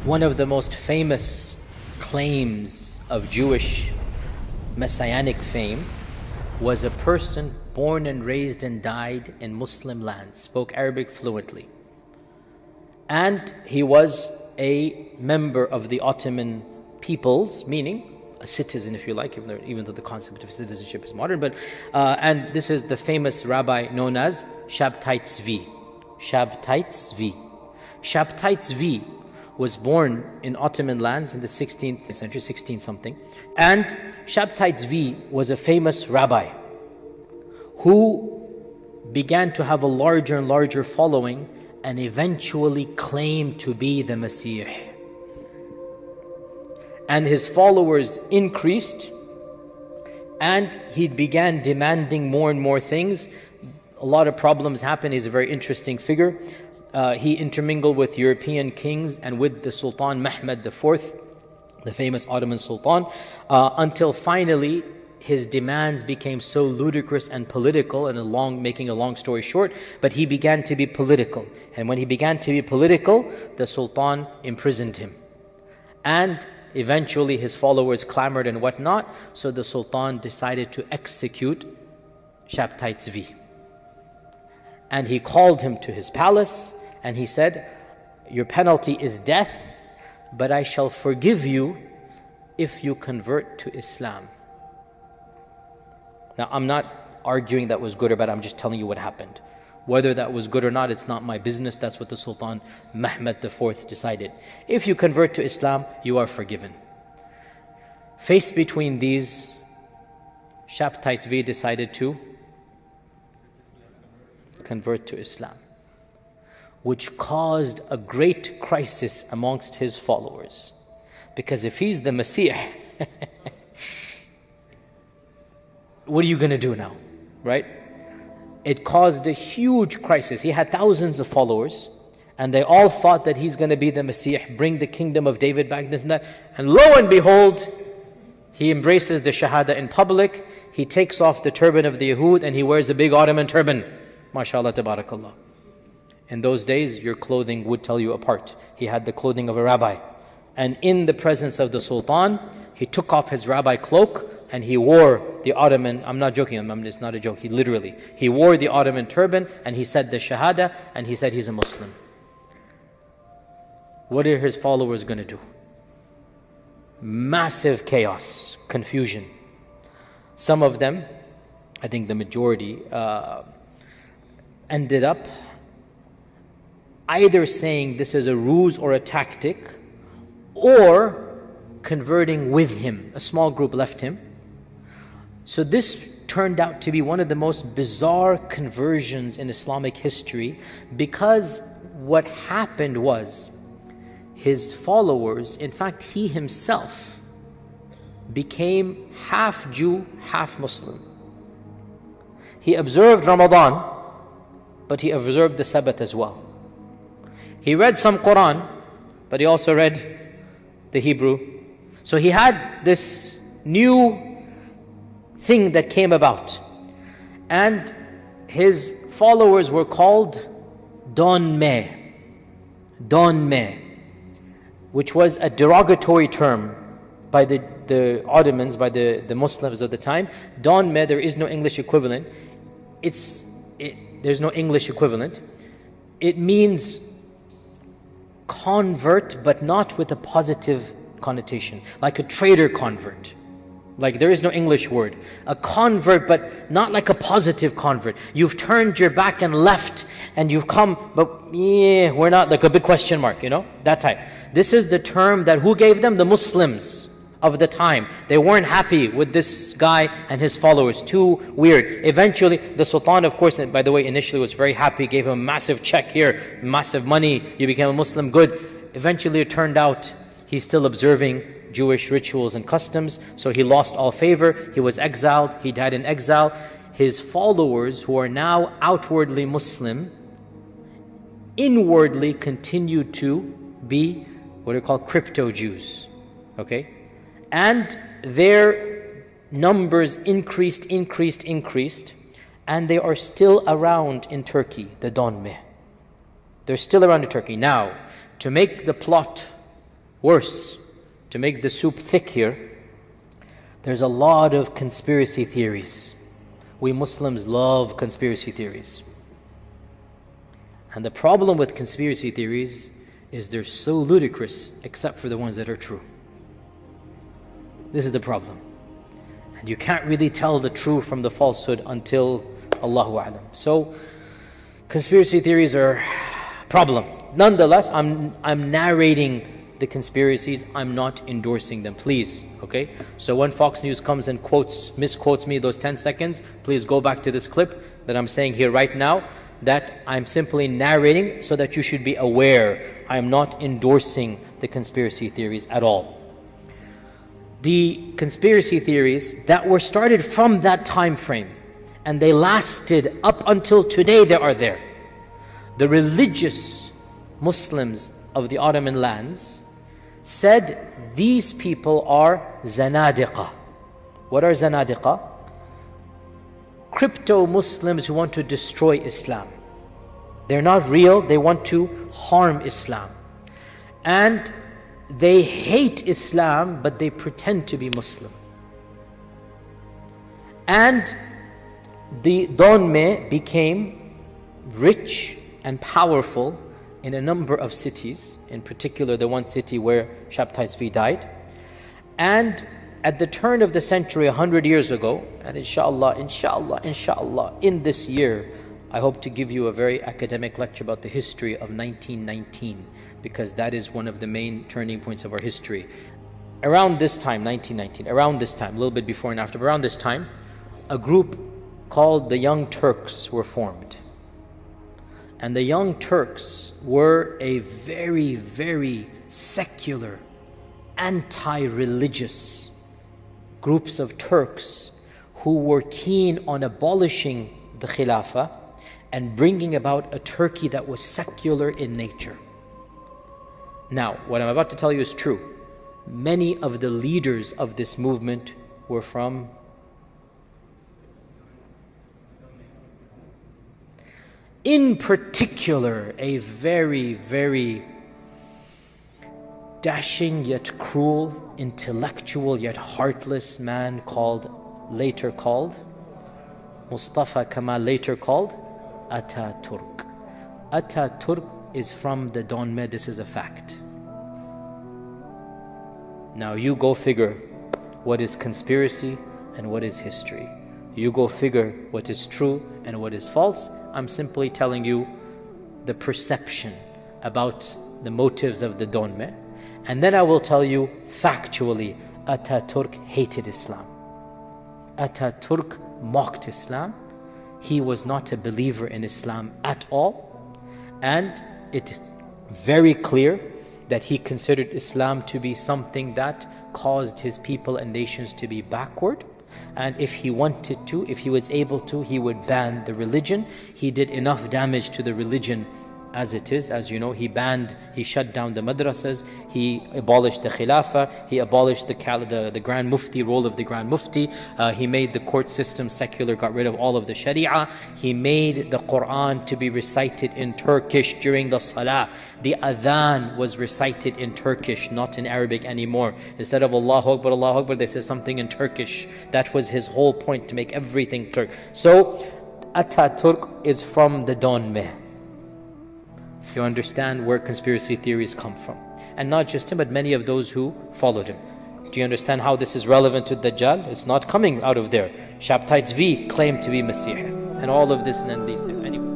One of the most famous claims of Jewish messianic fame was a person born and raised and died in Muslim lands, spoke Arabic fluently. And he was a member of the Ottoman peoples, meaning a citizen, if you like, even though the concept of citizenship is modern. And this is the famous rabbi known as Shabtai Tzvi. Shabtai Tzvi. Shabtai Tzvi was born in Ottoman lands in the 16th century, 16 something. And Shabtai Tzvi was a famous rabbi who began to have a larger and larger following and eventually claimed to be the Messiah. And his followers increased, and he began demanding more and more things. A lot of problems happened. He's a very interesting figure. He intermingled with European kings and with the Sultan Mehmed IV, the famous Ottoman Sultan, until finally his demands became so ludicrous and political, and making a long story short, but he began to be political. And when he began to be political, the Sultan imprisoned him. And eventually his followers clamored and whatnot, so the Sultan decided to execute Shabtai Tzvi. And he called him to his palace and he said, "Your penalty is death, but I shall forgive you if you convert to Islam." Now, I'm not arguing that was good or bad, I'm just telling you what happened. Whether that was good or not, it's not my business. That's what the Sultan Mehmed IV decided. If you convert to Islam, you are forgiven. Faced between these, Shabtai Tzvi decided to convert to Islam, which caused a great crisis amongst his followers. Because if he's the Messiah, what are you going to do now, right? It caused a huge crisis. He had thousands of followers, and they all thought that he's going to be the Messiah, bring the kingdom of David back, this and that. And lo and behold, he embraces the Shahada in public. He takes off the turban of the Yahud and he wears a big Ottoman turban. MashaAllah, tabarakallah. In those days, your clothing would tell you apart. He had the clothing of a rabbi. And in the presence of the Sultan, he took off his rabbi cloak and he wore the Ottoman, I'm not joking, it's not a joke, he wore the Ottoman turban and he said the Shahada and he said he's a Muslim. What are his followers going to do? Massive chaos, confusion. Some of them, I think the majority, ended up either saying this is a ruse or a tactic, or converting with him. A small group left him. So this turned out to be one of the most bizarre conversions in Islamic history, because what happened was his followers, in fact he himself, became half Jew, half Muslim. He observed Ramadan, but he observed the Sabbath as well. He read some Quran, but he also read the Hebrew. So he had this new thing that came about. And his followers were called Donme. Donme, which was a derogatory term by the Ottomans, by the Muslims of the time. Donme, there is no English equivalent. There's no English equivalent. It means convert, but not with a positive connotation, like a traitor convert. Like there is no English word. A convert, but not like a positive convert. You've turned your back and left, and you've come, but yeah, we're not, like a big question mark, that type. This is the term that who gave them? The Muslims of the time. They weren't happy with this guy and his followers. Too weird. Eventually, the Sultan, of course, by the way, initially was very happy, gave him a massive check here, massive money, you became a Muslim, good. Eventually it turned out he's still observing Jewish rituals and customs, so he lost all favor. He was exiled, he died in exile. His followers, who are now outwardly Muslim, inwardly continued to be what are called crypto Jews. Okay? And their numbers increased, and they are still around in Turkey, the Donme. They're still around in Turkey. Now, to make the plot Worse, to make the soup thick here, there's a lot of conspiracy theories. We Muslims love conspiracy theories. And the problem with conspiracy theories is they're so ludicrous, except for the ones that are true. This is the problem. And you can't really tell the true from the falsehood until Allahu A'lam. So, conspiracy theories are a problem. Nonetheless, I'm narrating the conspiracies, I'm not endorsing them, please, okay? So when Fox News comes and misquotes me those 10 seconds, please go back to this clip that I'm saying here right now, that I'm simply narrating so that you should be aware. I am not endorsing the conspiracy theories at all. The conspiracy theories that were started from that time frame, and they lasted up until today, they are there. The religious Muslims of the Ottoman lands said these people are zanadiqa. What are zanadiqa? Crypto-Muslims who want to destroy Islam. They're not real, they want to harm Islam. And they hate Islam, but they pretend to be Muslim. And the Donme became rich and powerful in a number of cities, in particular the one city where Shabtai Tzvi died. And at the turn of the century, 100 years ago, and inshallah, in this year, I hope to give you a very academic lecture about the history of 1919, because that is one of the main turning points of our history. Around this time, 1919, around this time, a little bit before and after, but around this time, a group called the Young Turks were formed. And the Young Turks were a very, very secular, anti-religious groups of Turks who were keen on abolishing the Khilafah and bringing about a Turkey that was secular in nature. Now, what I'm about to tell you is true. Many of the leaders of this movement were from in particular, a very, very dashing yet cruel, intellectual yet heartless man later called Mustafa Kemal, later called Ataturk. Ataturk is from the Donme, this is a fact. Now you go figure what is conspiracy and what is history. You go figure what is true and what is false. I'm simply telling you the perception about the motives of the Donme. And then I will tell you factually, Ataturk hated Islam. Ataturk mocked Islam. He was not a believer in Islam at all. And it is very clear that he considered Islam to be something that caused his people and nations to be backward. And if he wanted to, if he was able to, he would ban the religion. He did enough damage to the religion as it is. As you know, he shut down the madrasas, he abolished the Khilafah, he abolished the Grand Mufti, role of the Grand Mufti, he made the court system secular, got rid of all of the Sharia, he made the Quran to be recited in Turkish during the Salah. The Adhan was recited in Turkish, not in Arabic anymore. Instead of Allahu Akbar, they said something in Turkish. That was his whole point, to make everything Turk. So, Ataturk is from the Donme. You understand where conspiracy theories come from. And not just him, but many of those who followed him. Do you understand how this is relevant to Dajjal? It's not coming out of there. Shabtai Tzvi claimed to be Messiah. And all of this and then these things. Anyway.